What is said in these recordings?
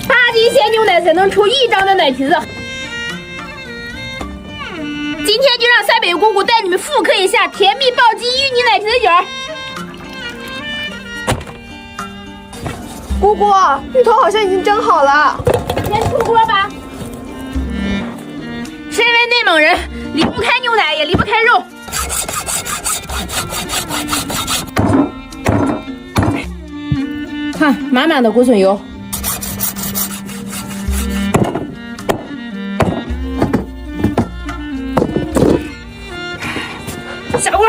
8斤鲜牛奶才能出1张的奶皮子。今天就让三北姑姑带你们复刻一下甜蜜暴击芋泥奶皮子卷儿。姑姑，芋头好像已经蒸好了，先出锅吧。身为内蒙人，离不开牛奶，也离不开肉。看，满满的果笋油。下锅。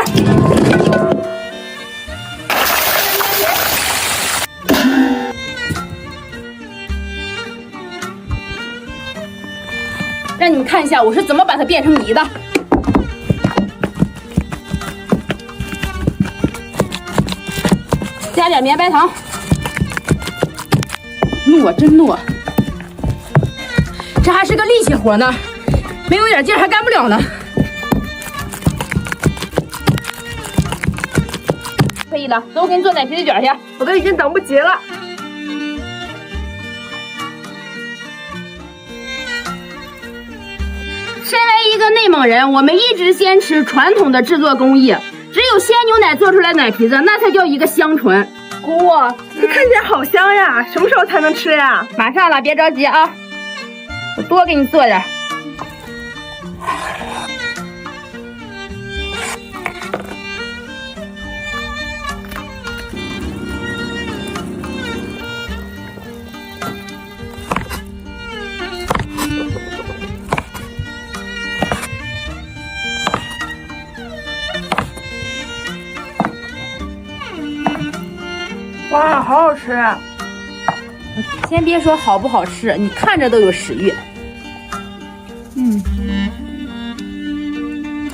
让你们看一下我是怎么把它变成泥的。加点绵白糖，糯真糯，这还是个力气活呢，没有点劲还干不了呢。可以了，走，我给你做奶皮子卷去，我都已经等不及了。身为一个内蒙人，我们一直坚持传统的制作工艺，只有鲜牛奶做出来奶皮子，那才叫一个香醇。姑，这看起来好香呀，什么时候才能吃呀？马上了，别着急啊，我多给你做点。哇，好好吃啊！先别说好不好吃，你看着都有食欲。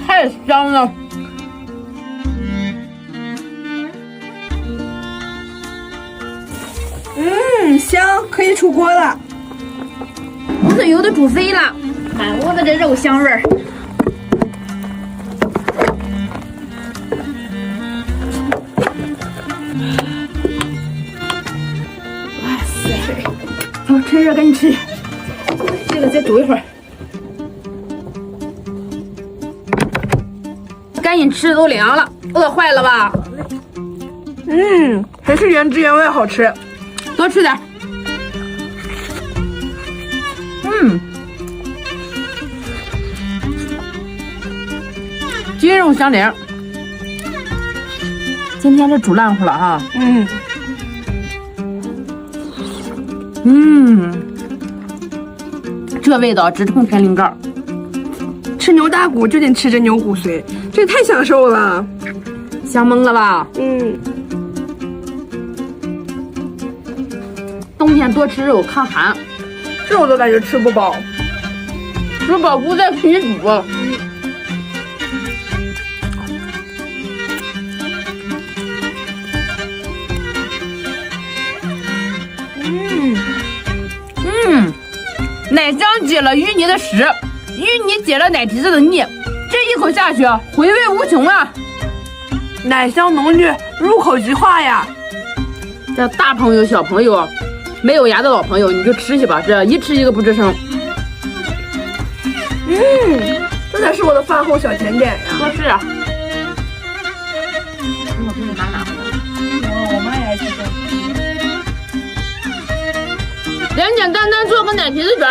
太香了。香，可以出锅了。果笋油都煮飞了，满屋子的肉香味儿。走，趁热赶紧吃，这个再煮一会儿。赶紧吃，都凉了，饿坏了吧？还是原汁原味好吃。多吃点。鸡肉相连。今天这煮烂乎了哈。这味道直冲天灵盖。吃牛大骨就得吃这牛骨髓，这也太享受了，香懵了吧？冬天多吃肉抗寒，肉都感觉吃不饱。吃饱不再给你煮。奶香解了芋泥的食，芋泥解了奶皮子的腻，这一口下去，回味无穷啊！奶香浓郁，入口即化呀！这大朋友、小朋友，没有牙的老朋友，你就吃去吧，这一吃一个不吱声。这才是我的饭后小甜点呀！多吃啊！我给你拿回来。我妈也爱吃这个。简简单单做个奶皮子卷，